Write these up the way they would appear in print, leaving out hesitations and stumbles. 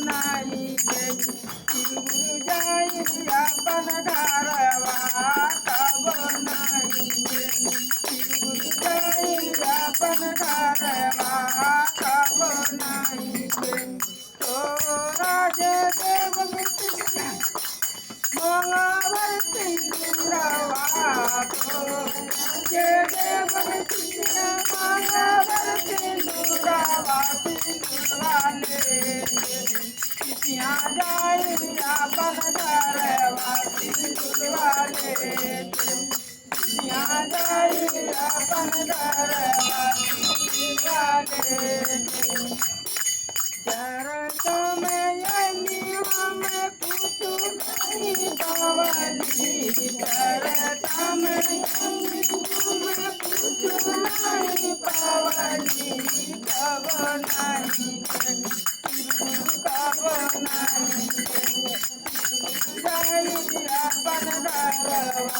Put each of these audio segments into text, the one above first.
नाही तिरुगुरु जाई आपण गारवा कबो नाही तिरुगुरु जाई आपण गारवा कबो नाही तो राजे देव मंगळवार सिंधुरावा तो राजे देव मंगळवार सिंधुरावा सिंधुराले कितिया जाई आपण गारवा सिंधुराले कितिया जाई आपण गारवा सिंधुराले चरणों में यही हम कुछ नहीं पावली चरणों में यही हम कुछ नहीं पावली कब नहीं कब नहीं जाई अपन गरवा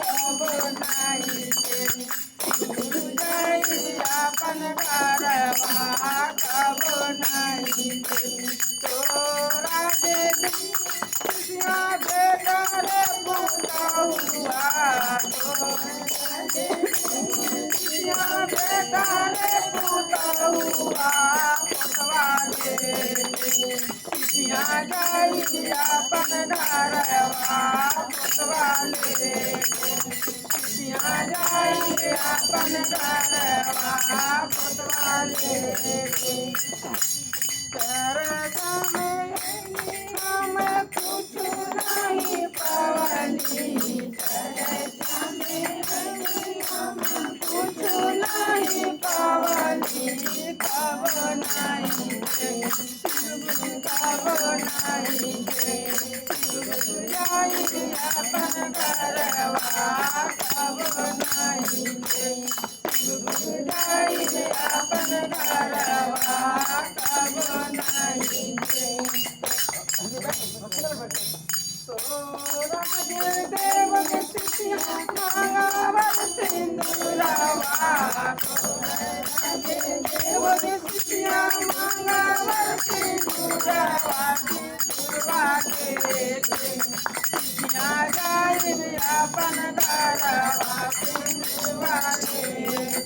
कब नहीं जाई अपन गरवा कब नहीं तोरा दे दिया बेटा रे बुलाऊआ तोरा दे दिया बेटा रे बुलाऊआ पटवा दे दिया जाई अपन गरवा पटवा ले दिया जाई अपन गरवा पटवा ले चरणों में हम कुछ नहीं पावली चरणों में हम कुछ नहीं पावली कब नहीं कब नहीं जाई अपन गरवा कब नहीं जाई अपन गरवा कब नहीं राजे देव मंगळवार सिंधुरावा राजे देव मंगळवार सिंधुरावा सिंधुराले कितिया जाई अपन गरवा सिंधुराले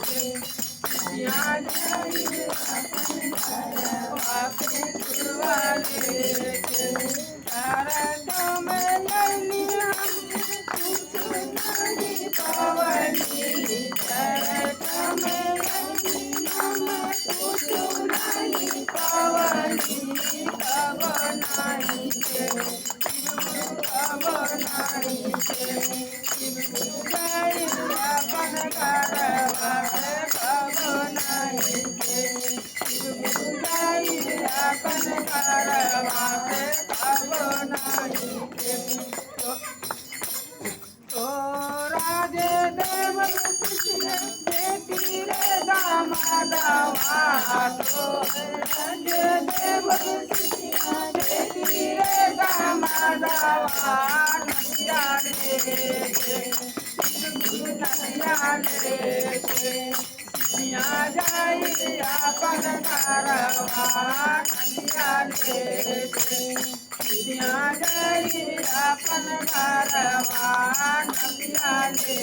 कितिया जाई अपन गरवा सिंधुराले चरणों में यही हम कुछ नहीं पावली चरणों में यही हम कुछ नहीं पावली कब नहीं कब नहीं जाई अपन गरवा कब नहीं जाई अपन गरवा कब नहीं तो राजे देव बेटी रे दामादवा तो राजे देव बेटी रे दामादवा नैया ले कितिया जाई अपन गरवा नैया ले कितिया जाई अपन गरवा नैया ले